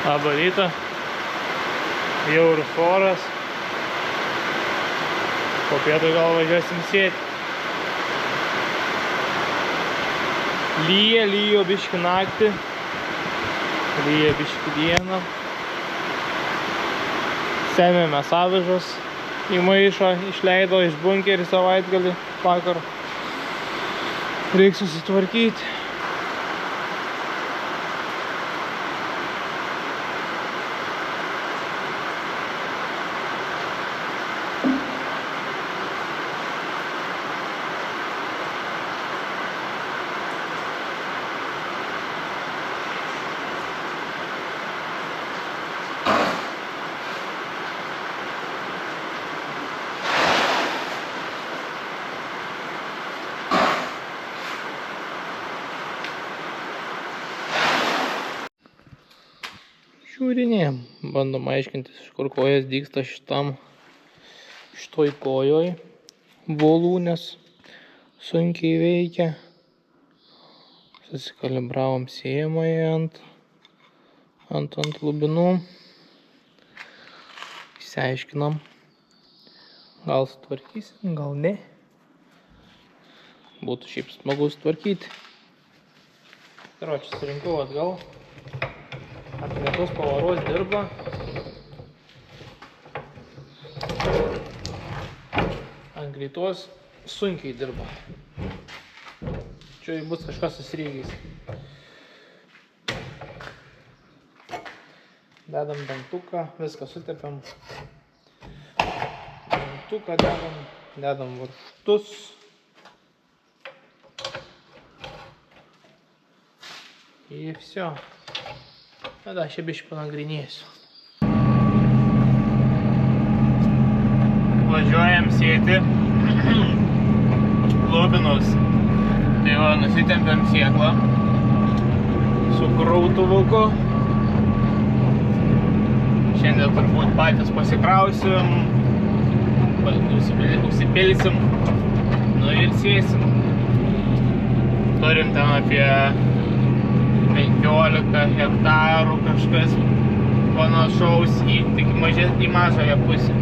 Labą rytą. Jaurus oras. Po pietų gal važiuosim sėti. Lyja biškį naktį. Lyja biškį dieną. Semėmės avižas į maišą, išleido iš bunkerį savaitgalį vakar. Reiks susitvarkyti. Žiūrinėjom, bandom aiškintis, iš kur kojas dygsta šitoj kojoj. Volūnės sunkiai veikia. Susikalibravom siejamąjį ant lubinų. Išsiaiškinam. Gal sutvarkysim, gal ne. Būtų šiaip smagu sutvarkyti. Karočią, surinkau atgal. Ant vietos pavaros dirba. Ant greitos sunkiai dirba. Čia bus kažkas susirygęs. Dedam dangtuką, viską sutepiam. Dangtuką dedam varžtus. Ir все. Tada aš biškį panagrinėsiu. Važiuojam sėti lubinus. Tai va, nusitempiam sėklą su grautuvuku. Šiandien turbūt patys pasikrausim, užsipilsim, nu ir sėsim. Turim ten apie 15 hektarų kažkas panašaus tik į mažąją pusę.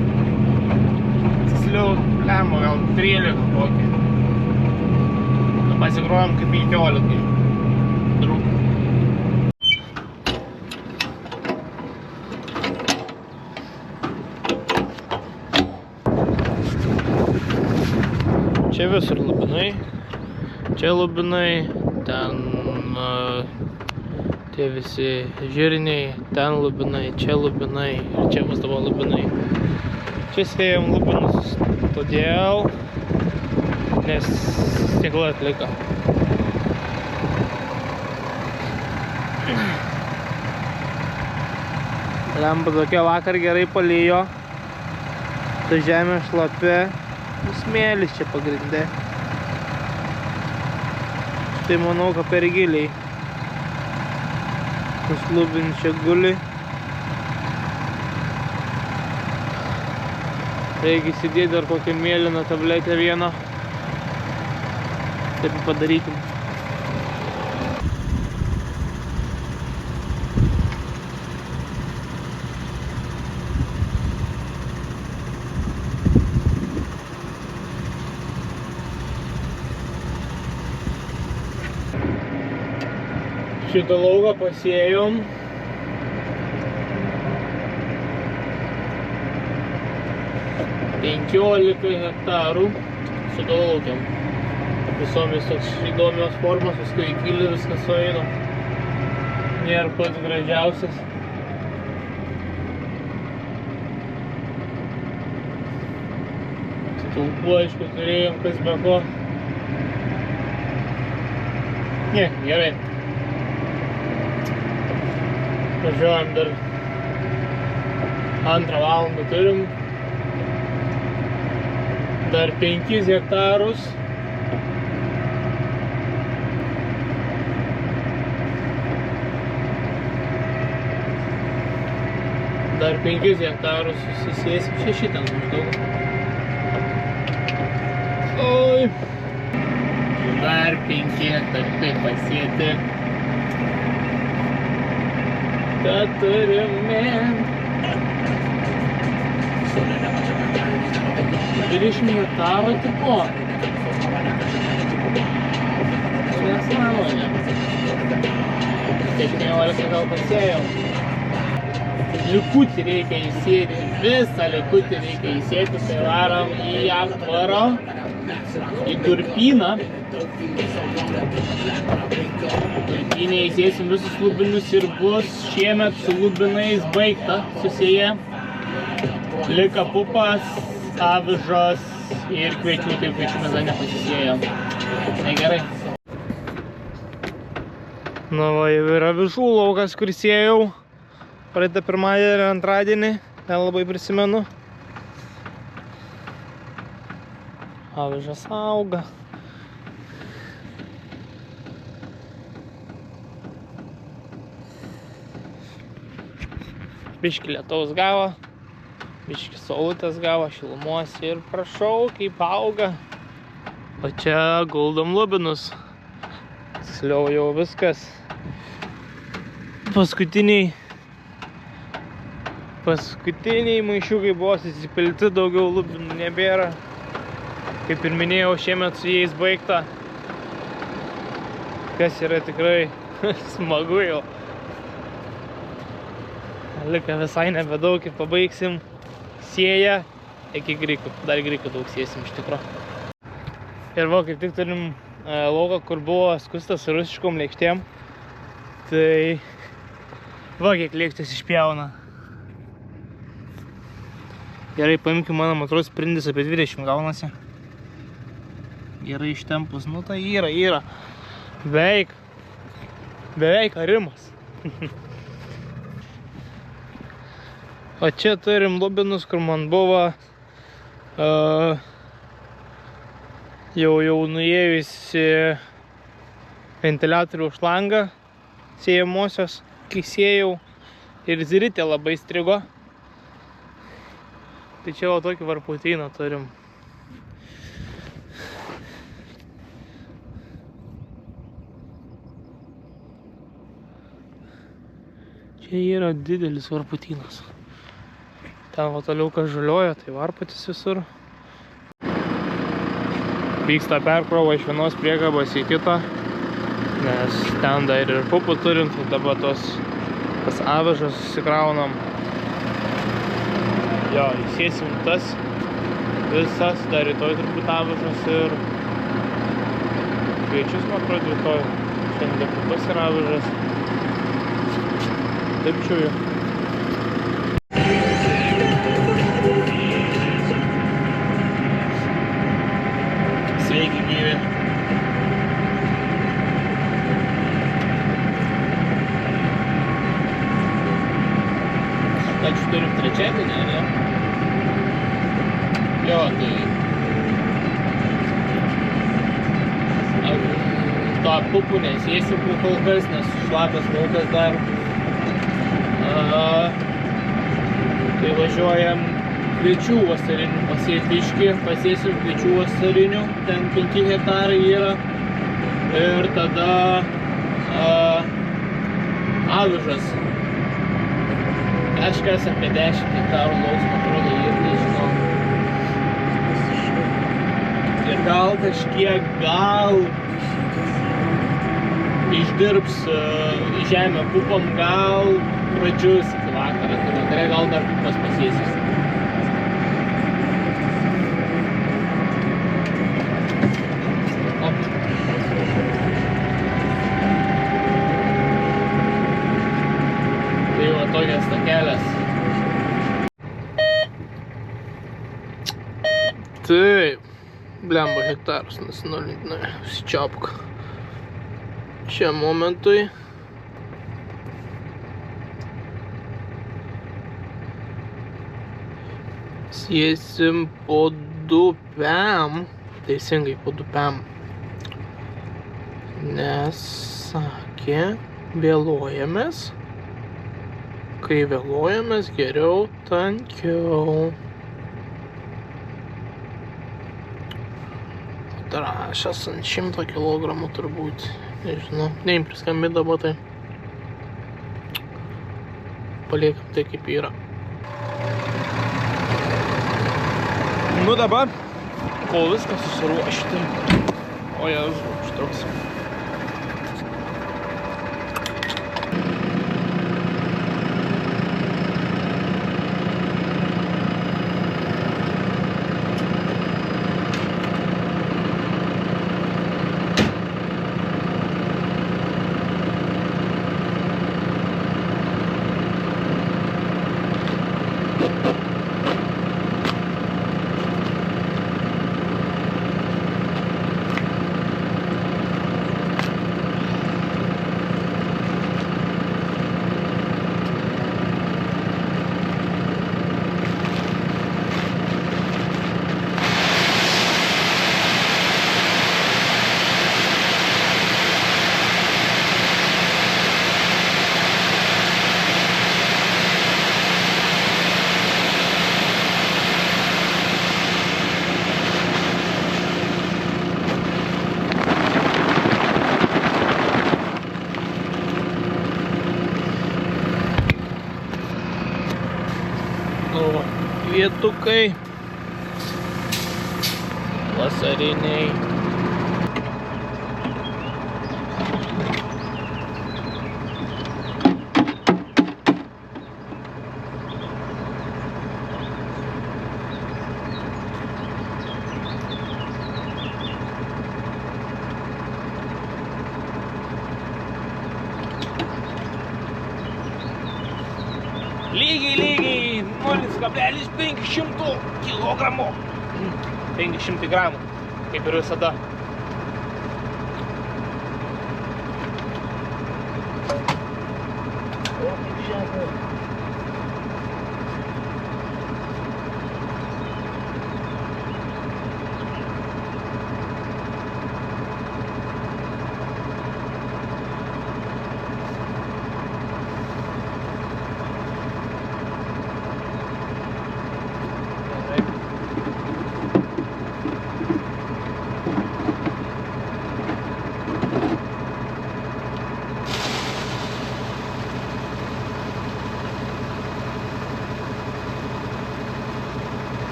Tiksliau, lemą gal 13 kokį. Pasigrojom kaip 15 drūkų. Čia visur lubinai. Čia lubinai, ten tie visi žirniai, ten lubinai, čia lubinai ir čia bus tavo lubinai. Čia sėjom lubinus todėl, nes stikla atliko. Lemba tokia vakar gerai palijo, ta žemė šlapia, smėlis čia pagrinde. Tai manau, kad per giliai. Lubin čia guli. Reikia įsidėti dar kokią mėlyną tabletę vieną. Taip padarykim. Šitą lauką pasėjom. Penkiolika hektarų sudalaukėm. Visomis toks įdomios formos, viskai įkilė, viskas sueina. Nėra pats gražiausias. Tulpų, aišku, turėjom kas be ko. Ne, gerai. Važiuojam dar 2 valandą turim. Dar 5 hektarus. Dar 5 hektarus susisėsim, 6 ten maždaug. Oi. Dar 5 hektarų taip pasėti. Tad turime 20 hektarų tipo. Nesąmonė. 17 gal pasėjau. Likutį reikia įsėti, visą likutį reikia įsėti, tai varom į aptvaro, į durpyną. Durpynę įsėsim visus lubinus ir bus šiemet su lubinais baigta, susėję. Lika pupas, avižos ir kviečių, taip kviečių mes dar nepasisėjom. Tai gerai. Na va, jau yra avižų laukas, kur sėjau. Praeitą pirmadienį ir antradienį, nelabai prisimenu. Avižas auga. Biškį lietaus gavo, biškį saulutės gavo, šilumos ir prašau, kaip auga. O čia guldom lubinus. Tiksliau jau viskas. Paskutiniai maišiukai buvo susipilti, daugiau lubinų nebėra. Kaip ir minėjau, šiemet su jais baigta. Kas yra tikrai smagu jau. Lika visai nebedaug ir pabaigsim sėję iki grikų. Dar grikų daug sėsim iš tikro. Ir va, kaip tik turim lauką, kur buvo skustas su rusiškom lėkštėm. Tai va, kiek lėkštės išpjauna. Gerai, paimkim, mano matros sprindis apie 20 gaunasi. Gerai ištempus, nu tai yra. Beveik arimas. O čia turim lubinus, kur man buvo jau nuėjusi ventiliatorių šlangą sėjamosios, kai sėjau, ir ziritė labai strigo. Tai čia va tokį varputyną turim. Čia yra didelis varputynas. Ten va toliau kas žalioja, tai varputis visur. Vyksta perkrova iš vienos priekabos į kitą, nes ten dar ir pupų turim, tai dabar tas avižas susikraunam. Jo, įsėsim tas visas, dar rytoj turbūt avižas ir kviečius man pradė rytoj. Šiandien pupas ir avižas. Taip čiuju. Sveiki gyvi. Ačiū turim trečiadienį, ne? Jo, tai... To pupų nesėsiu kol kas, nes šlapias laukas dar. Tai važiuojam kviečių vasarinių pasėt biškį, pasėsim kviečių vasarinių, ten 5 hektarai yra. Ir tada avižas. Kažkas apie 10 hektarų lauks, man atrodo, ir nežinau. Ir gal kažkiek, išdirbs žemę pupom, gal pradžius iki vakarą, tai vakare gal dar pupas pasėsis. Tai va tokias takelės. Taip, blemba hektarus nesinolintinai, užsičiapk. Šiam momentui. Sėsim po dupiam. Teisingai, po dupiam. Nes sakė, vėluojamės. Kai vėluojamės, geriau tankiau. Trąšas ant 100 kilogramų turbūt. Nežinau, neim priskambint dabar tai. paliekam tai kaip yra. Nu dabar, kol viskas susiruošti, o Jėzau, užtruks. Vietukai vasariniai. Lygiai 0,500 kilogramų. 500 gramų, kaip ir visada. O, kaip šiandien.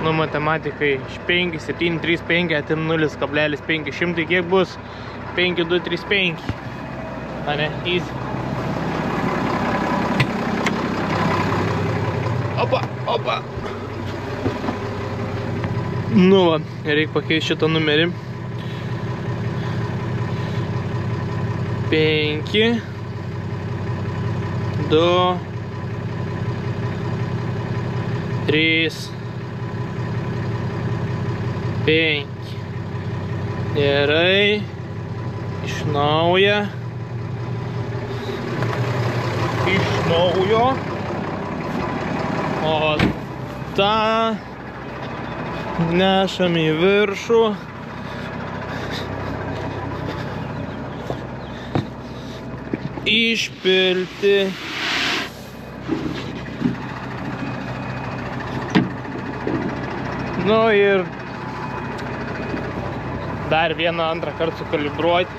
Nu, matematikai iš 5, 7, 3, 5 atim 0,500, kiek bus? 5, 2, 3, 5. A ne, easy. Opa, opa. Nu va, reikia pakeisti šitą numerį. 5, 2, 3, 5. Gerai. Iš naujo. O tą nešam į viršų. Išpilti. Nu ir dar vieną antrą kartą sukalibruoti.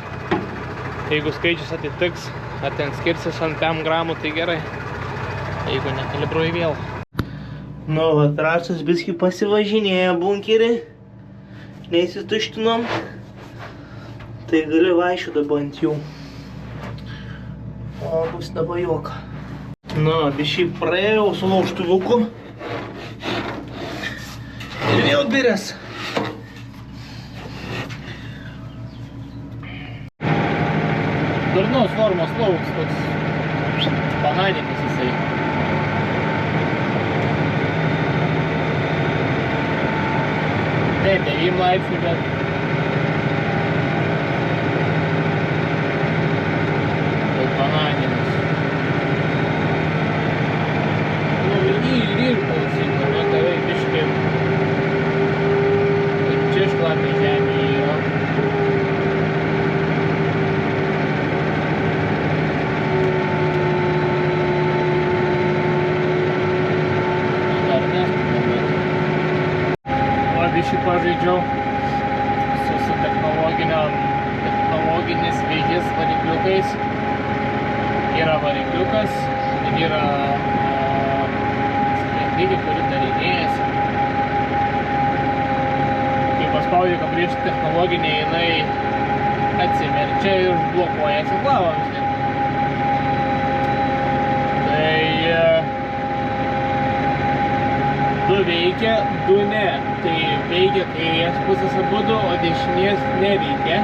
Jeigu skaičius atitiks, ar ten skirsis ant 5 gramų, tai gerai. Jeigu nekalibruoji vėl. Nu, va, trasas biskį pasivažinėja bunkerį. Neįsituštinom. Tai gali vaikščioti dabar ant jų. O bus dabar juoka. Nu, bišį praėjau su laužtuvuku. Ir vėl birės. Durnos formos lauks, toks bananinis jisai. Taip, 9 laipsnių, bet bananinis. Nu, ir klausyk, man tavai biškai biškį pažaidžiau su technologinis vėžės varikliukais. Yra varikliukas ir yra sklendikė, kuri darinėjasi. Kai paspaudžiu kapriešą technologinė, jinai atsiverčia ir blokuoja atsiklavomis. Tai du veikia, du ne. Tai veikia kairės pusės abudu, o dešinės neveikia.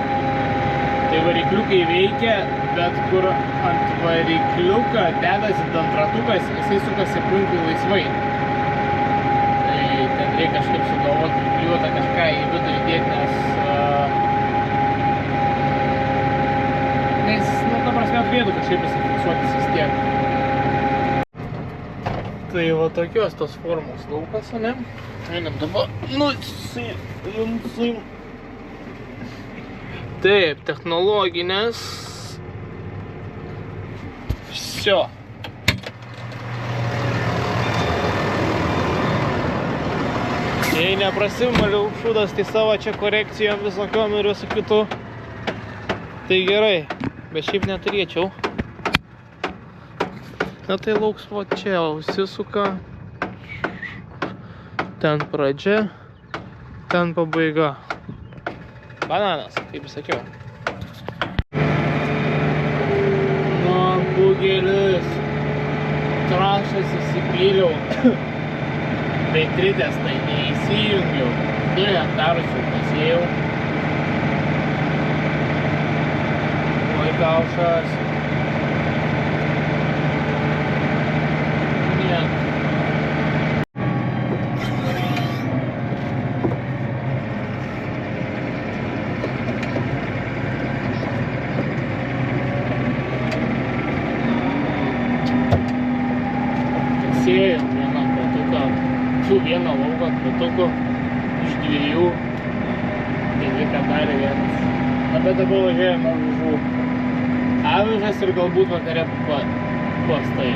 Tai varikliukai veikia, bet kur ant varikliuką dedasi dantratukas, jisai sukasi aplinkui laisvai. Tai ten reikia kažkaip sugalvoti priklijuotą kažką į vidų įdėti, nes ta prasme turėtų kažkaip įsifiksuotis vis tiek. Tai va tokios tos formos laukas, ne? Einam dabar, nusimsim. Taip, technologinės. Всё. Jei neprasimaliau šūdas, tai savo čia korekcijom visokiom ir visų kitų. Tai gerai, bet šiaip neturėčiau. Na tai lauks va čia, užsisuka. Ten pradžia, ten pabaiga. Bananas, kaip sakiau. Nu, bugelis. Trašas įsipyliau. Tai tritės tai neįsijungiau. Duja darus jau pasėjau. Oi, kaušas. Sėjom vieną kratuką, vieną lauką kratukų iš 2, tai ką darė vienas. Na, bet dabar važiuojame avižų. Avižas ir galbūt vakare pastai.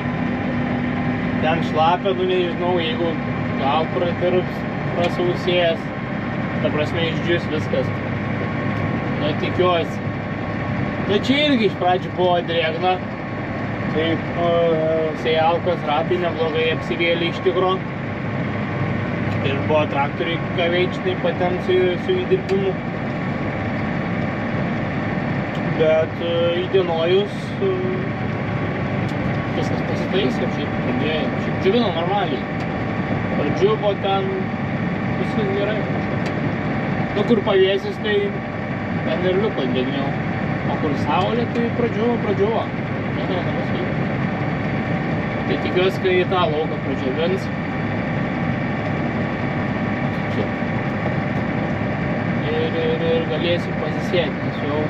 Ten šlapia, nu nežinau, jeigu gal pratirps, prasausėjęs, ta prasme išdžius viskas. Na, tikiuosi. Na, čia irgi iš pradžių buvo drėgna. Taip, sėjalkos ratai neblogai apsivėlė iš tikro. Ir buvo traktoriai kaveičinai patent su įdirbimu. Bet įdienojus viskas pasitaisė, šiaip džiugino normaliai. Pradžiuvo ten viskas gerai. Nu, kur pavėsis, tai ten ir liuko dėgniau. O kur saulė, tai pradžiuvo. Tai tikiuosi, kai į tą lauką pradžiavins. Ir galėsiu pasisėti, nes jau...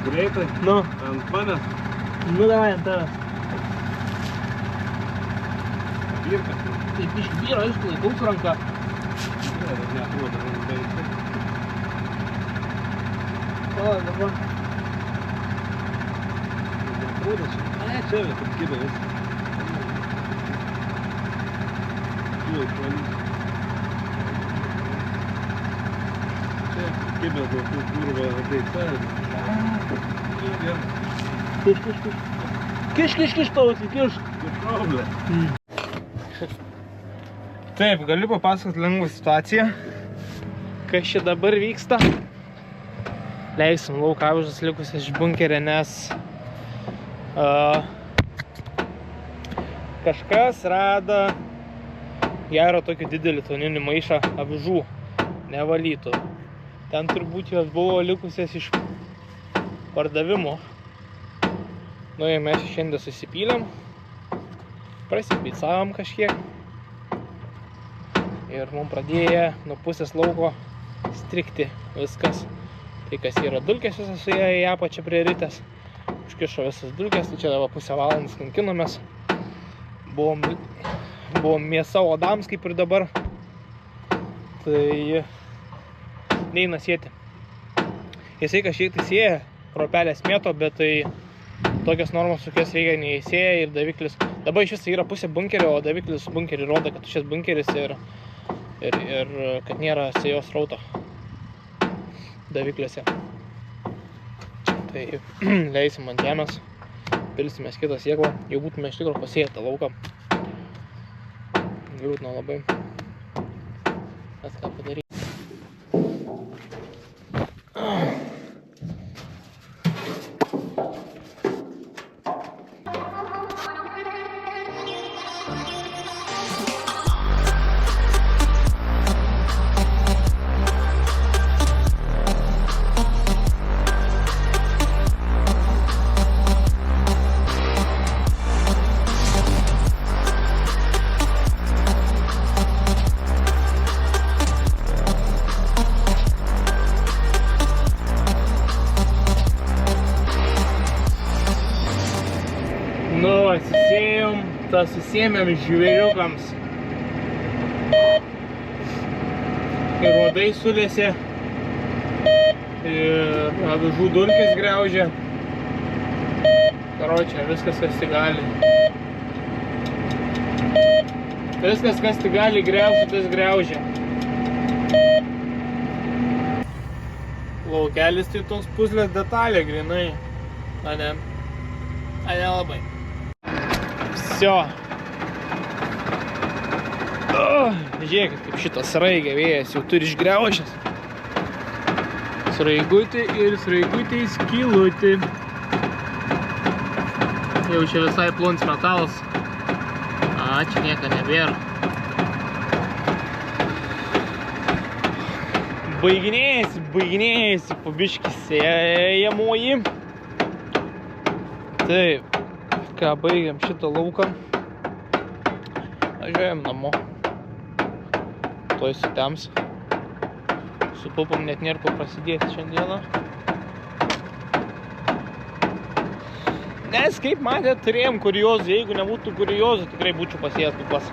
Greitai? Nu. Ant manęs? Nu, davai ant tavęs. Virkas? Taip iš vyro, aišku, laikau su ranka. Ne, bet neatrodo. O, dabar. Neatrodo čia. Ne, čia vis apkibė vis. Žiūrėk, švalys. Čia apkibė daug kurva ateita. Kiš, tausi, kiš. Problem. Taip, galiu papasakoti lengvą situaciją. Kas čia dabar vyksta. Leisim lauk avižas likusias iš bunkerio, nes kažkas rado gerą tokį didelį toninį maišą avižų nevalytų. Ten turbūt jos buvo likusias iš pardavimo. Nu, ir mes šiandien susipylėm, prasipicavom kažkiek ir mums pradėjo nuo pusės lauko strikti viskas. Tai kas yra dulkės visas su ją į apačią priritęs, užkišo visas dulkės, tai čia dabar pusę valandos kankinomės. Buvom mėsa odams kaip ir dabar, tai neina sėti. Jisai kažkiek tai sėja, kruopelės mėto, bet tai tokios normos, kokios reikia neįsėja ir daviklis. Dabar iš viso yra pusė bunkerio, o daviklis bunkerį rodo, kad šis bunkeris ir ir kad nėra sėjos rauto davikliuose. Tai leisim ant žemės, pilsimės kitą sėklą, jau būtume iš tikrųjų pasėję tą lauką. Liūdna labai. Bet ką padaryti. Nu, atsisėjom, tas susėmėm žvėriukams. Ir uodai sulėsė. Ir avižų dulkės griaužė. Karočią, viskas, kas tik gali. Viskas, kas tik gali griaužti, tas griaužė. Laukelis tai toks puzlės detalė, grinai. A ne labai. Всё. Žiūrėkit, kaip šitas sraigė vėjas jau turi išgriaužęs. Sraigutė ir sraigutė skylutė. Jau čia visai plons metalas. Čia nieko nebėra. Baiginėjasi po biškį sėjamoji. Taip. Ką, baigiam šitą lauką. Važiuojam namo. Tuoj sutems. Su pupom net nėra ko prasidėti šiandieną. Nes kaip matėt, turėjom kuriozų. Jeigu nebūtų kuriozų, tikrai būčiau pasėjęs pupas.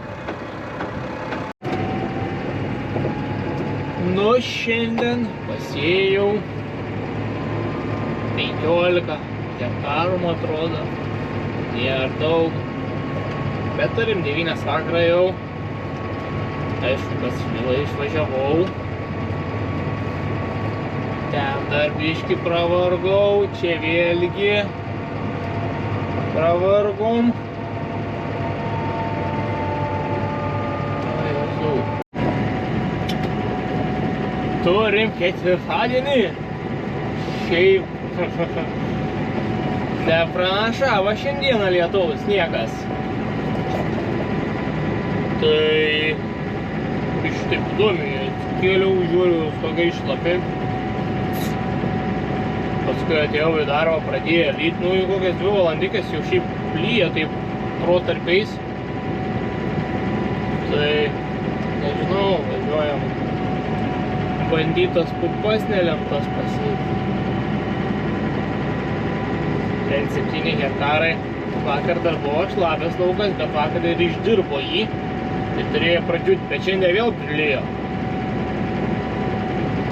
Nu, šiandien pasėjau 15 hektarų, man atrodo. Nėra daug, bet turim 9 vakarą jau. Aišku, kas vėlai išvažiavau. Ten dar biškį pravargau, čia vėlgi pravargom. Turim ketvirtadienį. Šiaip nepranašavo šiandieną lietaus niekas. Tai iš taip įdomiai kėliau, žiūriu, stogai šlapi. Paskui atėjau į darbą, pradėjo lyt, nu į kokias 2 valandikės jau šiaip lyja taip protarpiais. Tai nežinau, važiuojam bandytas pupas nelemtas pasiekti. Ten 7 hektarai. Vakar dar buvo šlapias laukas, bet vakar ir išdirbo jį. Tai turėjo pradžiūti, bet šiandien vėl prilijo.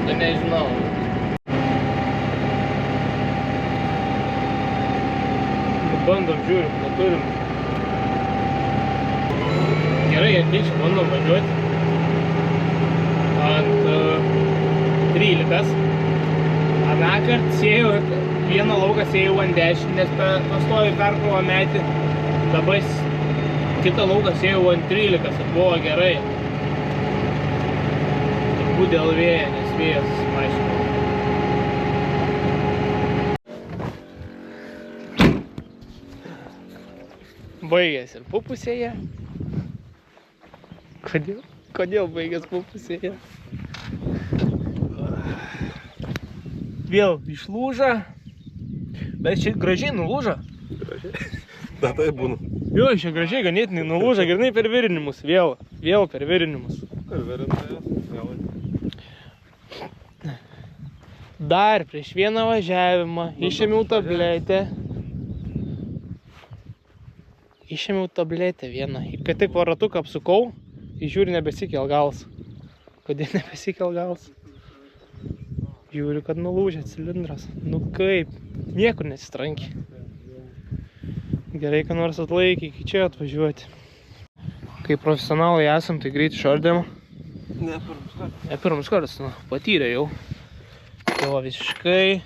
Tai nežinau. Bandom, žiūrim, ką turim. Gerai, ateičiau, bandom važiuoti. Ant 13. Anąkart sėjau vieną lauką sėjau ant 10, nes pastovi perkrovą metį. Dabar kitą lauką sėjau ant 13, ir buvo gerai. Turbūt dėl vėjo, nes vėjas mažino. Baigėsi ir pupusėje. Kodėl baigės pupusėje? Vėl išlūža. Bet čia gražiai nulūža. Gražiai? Da, tai būna. Jo, čia gražiai ganėtinai nulūža, grinai per virinimus. Vėl per virinimus. Per virinimus, vėl. Dar prieš vieną važiavimą išėmiau tabletę vieną. Ir kai tik varatuką apsukau, žiūri nebesikel gals. Kodėl nebesikel gals? Žiūriu, kad nulūžė cilindras. Nu kaip? Niekur nesitranki. Gerai, kad nors atlaikė iki čia atvažiuoti. Kai profesionalai esam, tai greit išardėm. Ne, pirmus kartus. Ne pirmus kartus, nu, patyrė jau. Jo visiškai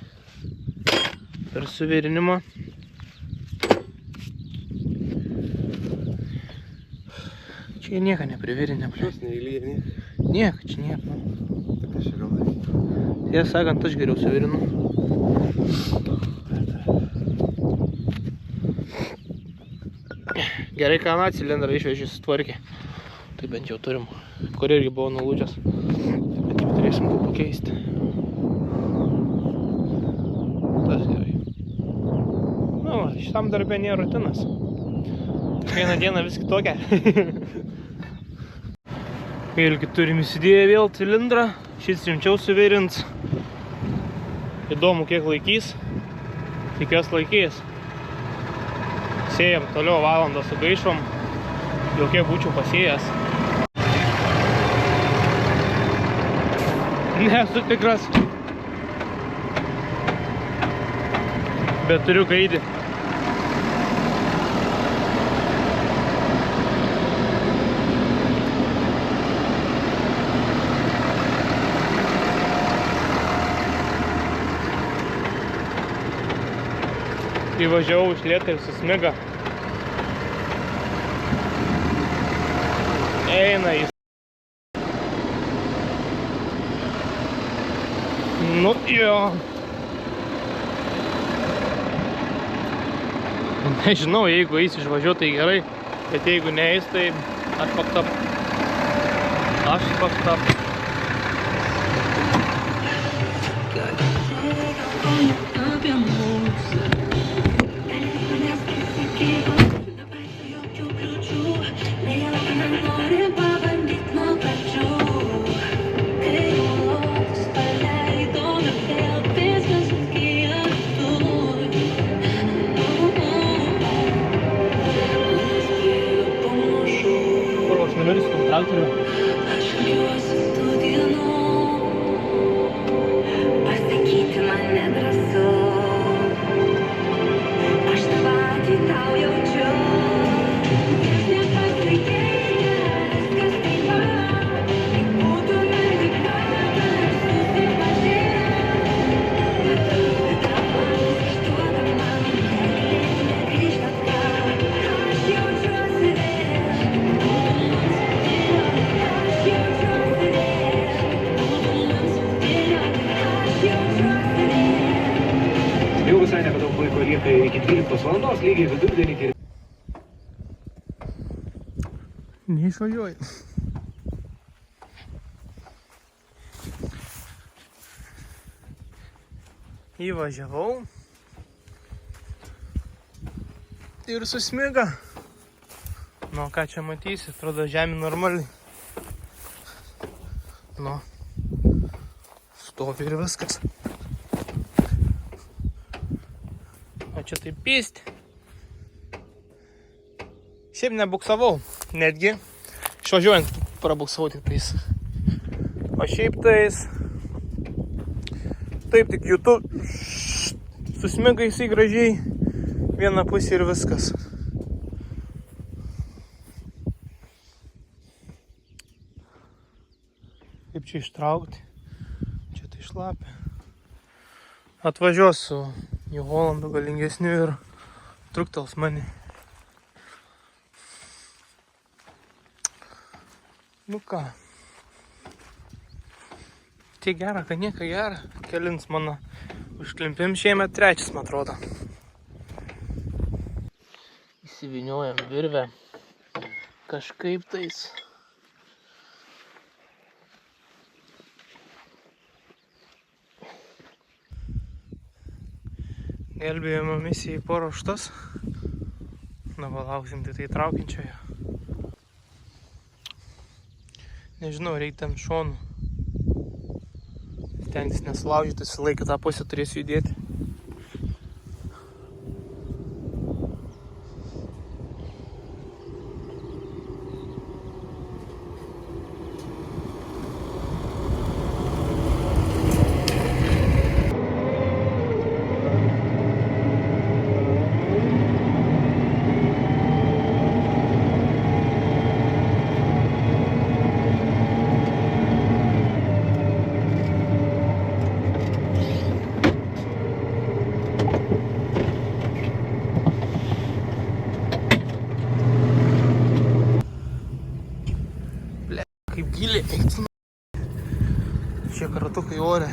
per suvirinimą. Čia nieko neprivirinė. Šios neįlyje, Nieko, čia nieko. Tokia čia gal daryti. Tiesą sakant, aš geriau suvirinu. Gerai, ką aną cilindrą išvežį sutvarkė. Tai bent jau turim. Kur irgi buvo nulūdžias. Bet jau turėsim kur pakeisti. Tas gerai. Nu, šitam darbė nėra rutinas. Kiekvieną dieną vis kitokia. Vėlgi turim įsidėję vėl cilindrą. Šis rimčiau suvirins. Įdomu, kiek laikys. Tikiuos laikys. Sėjam toliau valandą sugaišom. Jau kiek būčiau pasėjęs. Nesu tikras. Bet turiu gaidį. Įvažiavau iš lėto ir susmiga. Eina į... Nu, jo. Nežinau, jeigu eis išvažiuoti, tai gerai. Bet jeigu neeis, tai aš fucked up. Aš fucked up. Iki 12 valandos lygiai vidurdienį. Neišvažiuoju. Įvažiavau. Ir susmiga. Nu, ką čia matysi, atrodo žemė normaliai. Nu, stovi ir viskas. O čia taip pysti. Šiaip nebuksavau, netgi. Išvažiuojant prabuksavau tik tais. O šiaip tais... Taip, tik YouTube susmiga jisai gražiai. Viena pusė ir viskas. Kaip čia ištraukti? Čia tai šlapia. Atvažiuosiu į Holandą galingesnių ir truktels mane. Nu ką. Tai gera, kad nieka gera. Kelins mano užklimpim šiemet trečias, man atrodo. Įsivyniojam virvę. Kažkaip tais. Gelbėjimo misijai paruoštas. Dabar lauksim tai traukiančiojo. Nežinau, reikia tam šonu. Ten jis nesulaužytas, visą laiką tą pusę turėsiu judėti. kaip giliai eiti. Šie karatukai ore.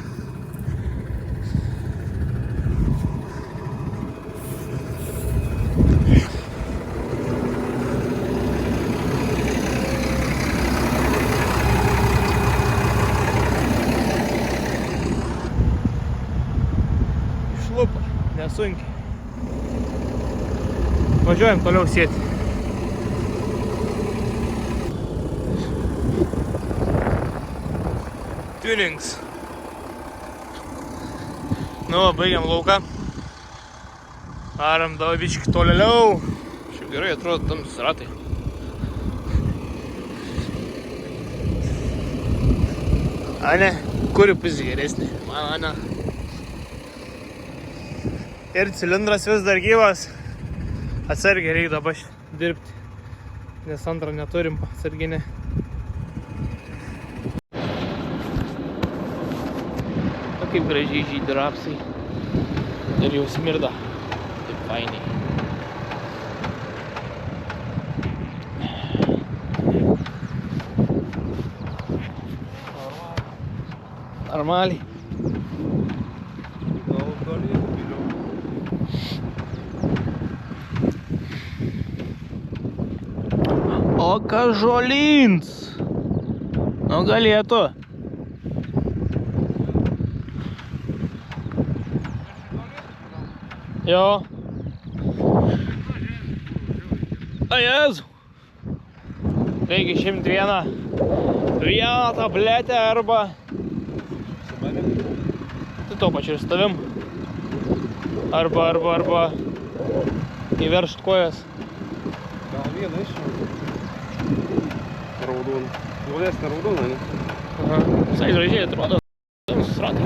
Šlupa, nesunkiai. Važiuojam toliau sėti. Tunings. Nu, baigiam lauką. Varam dabar biškį tolėliau. Šiaip gerai atrodo tamsus ratai. Ane, kuri pusė geresnė? Ane. Ir cilindras vis dar gyvas. Atsargiai reikia dabar dirbti. Nes antrą neturim atsarginę. Kaip gražiai žydi rapsai. Ir jau smirda. Taip fainiai. Normaliai. Gal toli vėliau. O kažolins. Nu galėtų. Jo. O Jėzu. Reikia išimt vieną tabletę arba... Tai to pačiu ir su tavim. Arba įveršt kojas. Gal vieną išimti. Raudoną. Juodesnė raudona, ne? Aha. Visai gražiai atrodo. Susratai.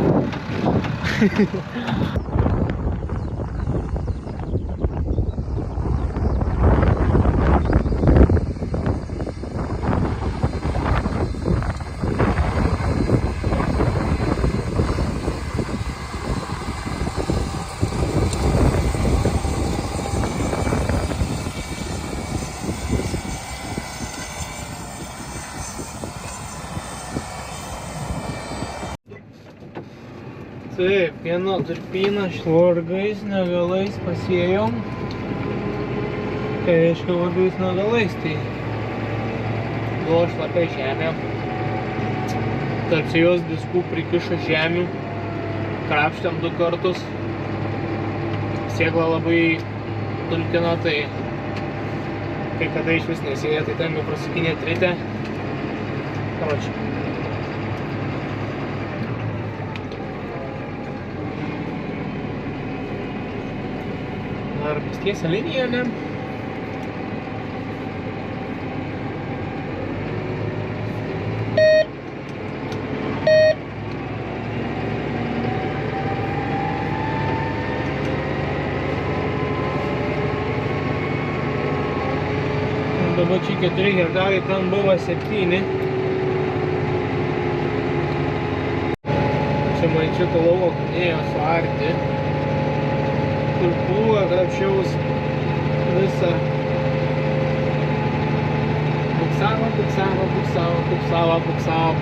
Taip, pieno durpyną švargais, negalais pasėjom. Tai reiškia vargais negalais, tai buvo šlapia žemė. Tarp jos diskų prikišo žemių, krapštėm 2 kartus. Sėkla labai dulkina, tai kai kada iš vis nesėja, tai tenka prasukinėti ritę. Karočiui. Darbas tiesią liniją, ne? Dabar čia 4 hektarai, ten buvo 7. Čia man šito lauko kanėjo suarti. Kur buvo, krapščiaus visą.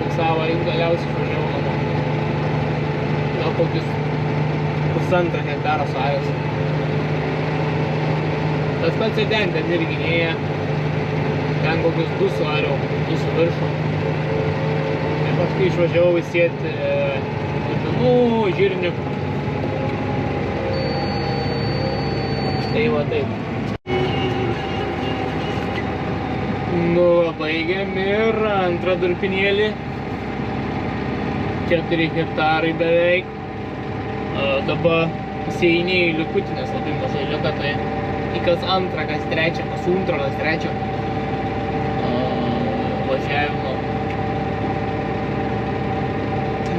Buksavo ir galiausiai išvažiavau namo. Gal kokius 1,5 hektaro suajus. Tas pats ir ten irgi nėja. Ten kokius 2 suariau, 2 su viršų. Ir paskui išvažiavau įsėti dubenų, žirnių. Tai va taip. Nu, baigėm ir antrą durpinėlį. 4 hektarai beveik. Dabar sėjiniai likutinės labai mažai lieka, tai kas antrą, kas trečią, kas antrą, kas trečią važiavimo.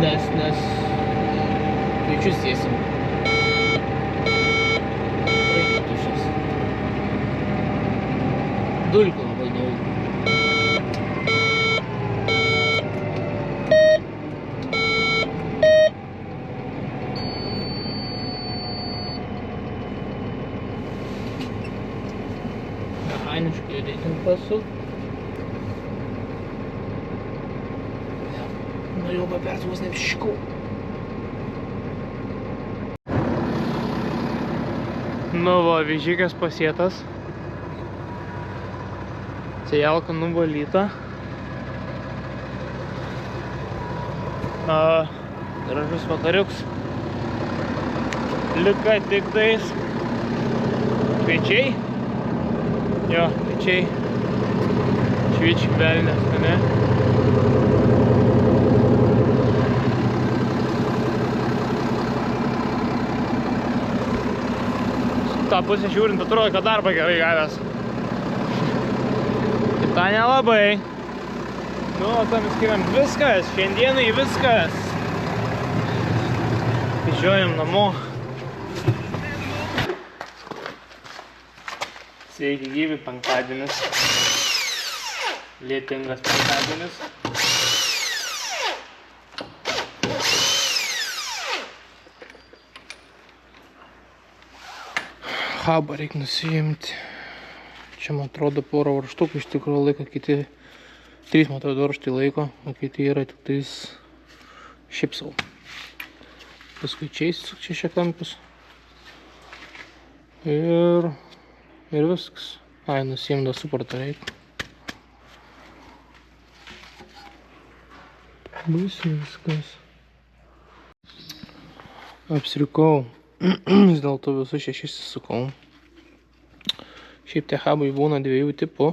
Nes kviečius sėsim. Dulkių labai daug. Mechaniškai reikia pasukti. norėjau paperti vos neapšikau. Nu va, vyžikės pasėtas. Cejalka nuvalyta. Gražus vakariuks. Lika tik tais kviečiai. Jo, kviečiai. Švyčiai velnės, ne? Ta pusė žiūrint, atrodo, kad darbą gerai gavęs. Kita nelabai. Nu, o tam skiriam viskas, šiandienai viskas. Važiuojam namo. Sveiki gyvi, penktadienis. Lietingas penktadienis. Habą reikia nusiimti. Čia, man atrodo, porą varžtukų iš tikrųjų laiko, kiti 3, man atrodo, varžtai laiko, o kiti yra tik tais šiaip savo. Paskui čia įsisuk čia šekampius. Ir viskas. Ai, nusiimda suportą reikia. Baisu viskas. Apsirikau. Vis dėlto visus 6 įsisukau. Šiaip tie habai būna 2 tipų.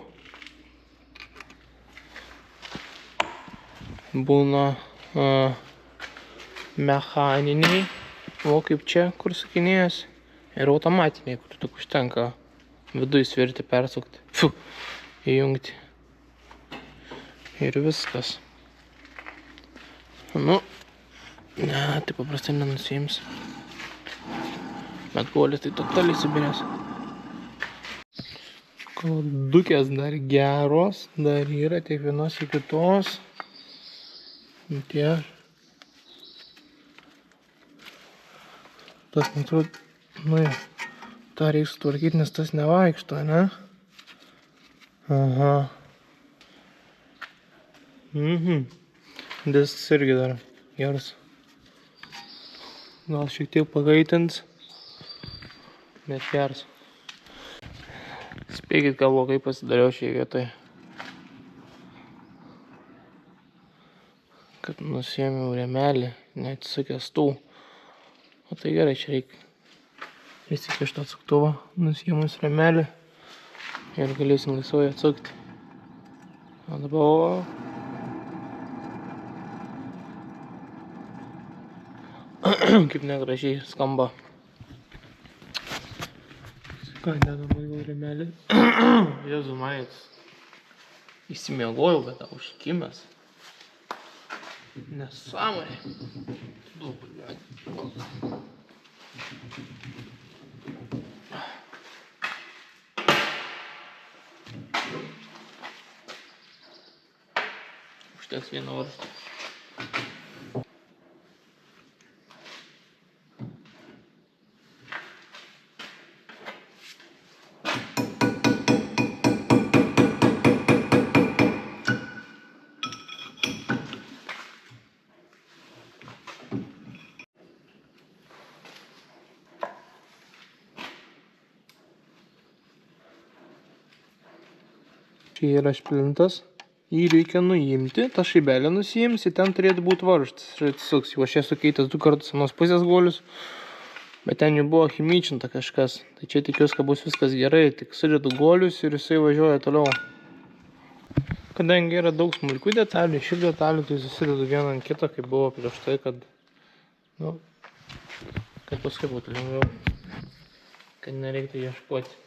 Būna mechaniniai, o kaip čia, kur sukinėjas, ir automatiniai, kur tik užtenka vidui svirti, persukti, įjungti. Ir viskas. Nu, ne, tai paprastai nenusiims. Bet guolis tai totaliai subirės. Kodukės dar geros, dar yra tiek vienos ir kitos. Tie. Tas, man atrodo, nu jau, tą reikia sutvarkyti, nes tas nevaikšto, ne? Aha. Disks irgi dar geras. Gal šiek tiek pagaitins. Bet geras. Spėkit, ką blogai pasidariau šiai vietoj. Kad nusiėmiau rėmelį, neatsisukęs tų. O tai gerai, čia reikia įsikišti atsuktuvą, nusiėmus rėmelį ir galėsim laisvai atsukti. O dabar... kaip negražiai skamba. Ką, dedam atgal rėmelį. Jėzu, manis. Įsimiegojau, bet tau užkimęs. Nesąmonė. Užteks vieną varžtą. Čia yra šplintas, jį reikia nuimti, tą šaibelę nusiimsi, ten turėtų būti varžtas. Ir atsisuks, jau aš esu keitęs 2 kartus anos pusės guolius, bet ten jau buvo chimyčinta kažkas. Tai čia tikiuosi, kad bus viskas gerai, tik sudedu guolius ir jisai važiuoja toliau. Kadangi yra daug smulkių detalių, šių detalių, tai susidedu vieną ant kitą, kaip buvo prieš tai, kad, nu, kad paskui būtų lengviau, kad nereiktų ieškoti.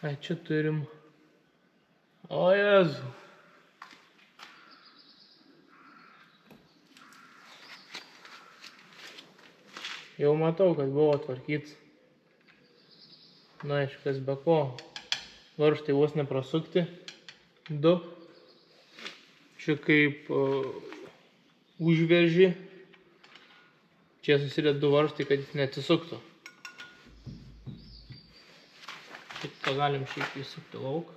Ai, čia turim. O Jezu. Jau matau, kad buvo tvarkyts. Na, aiškas be ko. Varžtai vos neprasukti. 2. Čia kaip užverži. Čia susideda du varžtai, kad jis neatsisuktų. Taip pagalim šiaip įsukti lauk.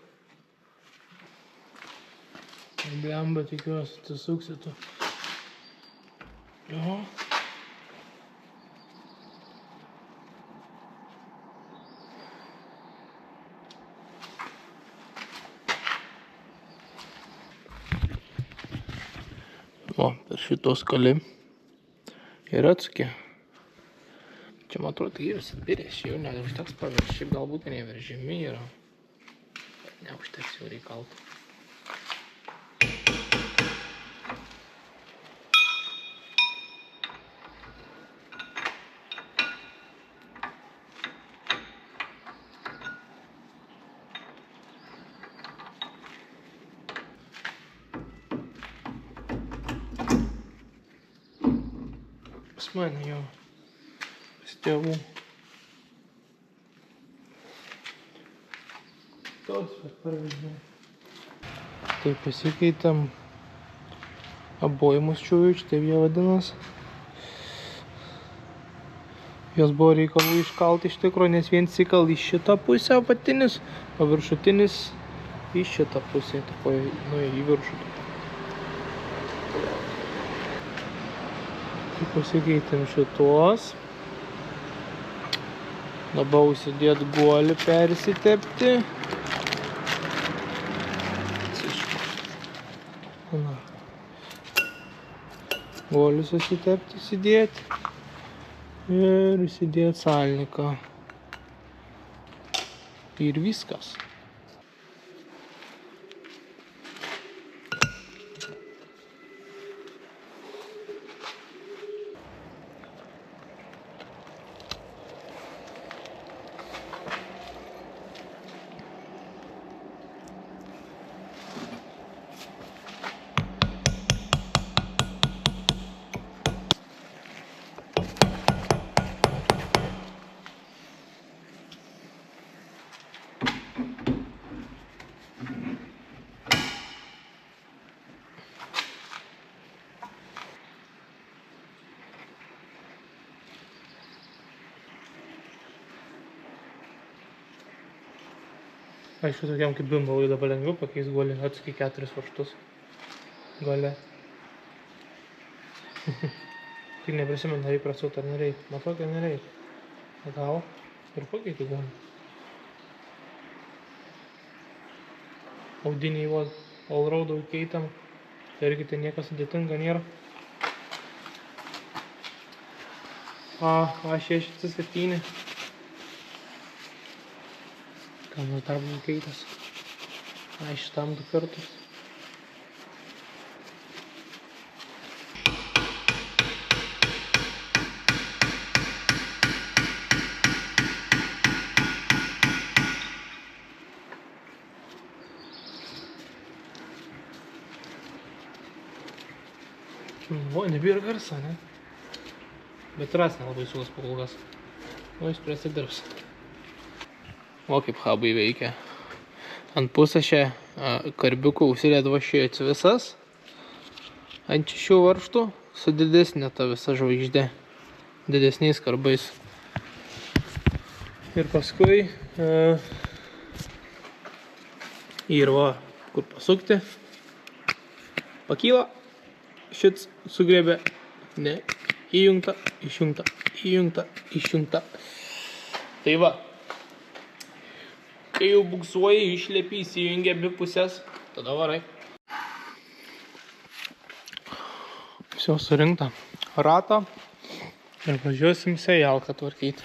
Blemba, tikiuosi, atsisuksit. Jo. O, per šitos kali ir atsukė. Čia, man atrodo, tai jūs atbirės, jau neužteks pavirš, šiaip galbūt neveržimi yra. Neužteks jau reikaltų. Pas mane jau pas tėvų. Tos parvežimai. Tai pasikeitam abojimus čiuvič, taip jie vadinas. Jos buvo reikalų iškalti iš tikro, nes viens įkal į šitą pusę apatinis, o viršutinis į šitą pusę, tako į viršų. Tai pasikeitėm šitos. Dabar užsidėt guolį persitepti. Guolį susitepti, įsidėti. Ir įsidėti salniką. Ir viskas. Aišku, tokiam kaip bimbalui dabar lengviau pakeis guolį, atsuki 4 varžtus gale. Tik neprisimenu, ar įprasut ar nereik. Matau, kad nereik. Gal ir pakeiti guolį. Audiniai vos allroadau keitam. Tai irgi tai niekas sudėtinga nėra. A6C7. Gal nors dar buvo keitas. Šitam 2 kartus. O, nebėra garso, ne? Bet ras nelabai sulas pakolgas. O, jis prasidirbs. O, kaip habai veikia. Ant pusę karbiukų užsidėdavo šiais visas. Ant šių varžtų su didesnė ta visa žvaigždė. Didesniais karbais. Ir paskui ir va, kur pasukti. Pakyla. Šits sugriebė. Ne. Įjungta, išjungta, įjungta, išjungta. Tai va. Kai jau buksuoji, išlėpi, įsijungia abi pusės, tada varai. Все surinkta ratą ir važiuosim sejalką tvarkyti.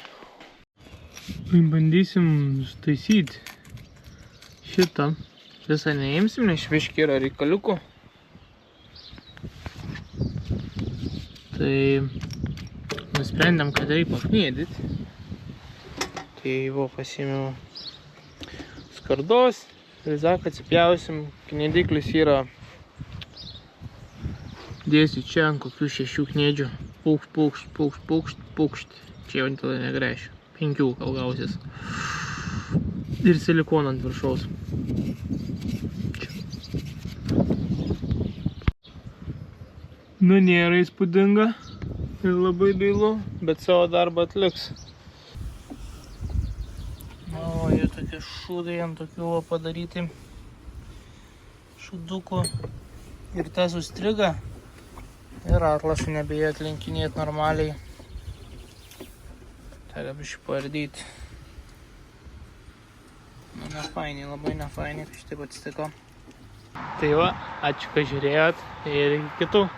Bandysim sutaisyti šitą. Visą neimsim, nes šviški yra reikaliukų. Tai nusprendėm, kad reikia paknėdyti. Tai buvo pasiėmiau skardos, rizaką atsipjausim, knėdiklis yra, dėsiu čia ant kokių 6 knėdžių, pukšt, čia jau tada negreišiu, 5 gal gausis, ir silikoną ant viršaus. Nu, nėra įspūdinga, Ir labai bailu, bet savo darbą atliks. O, jie tokie šūdai ant tokių va padaryti šūdukų. Ir tas užstriga. Ir atlašų nebijai atlinkinėti normaliai. Tega biškai paardyti. Nu, nefainiai, labai nefainiai, kad šitaip atsitiko. Tai va, ačiū, kad žiūrėjot ir iki kitų.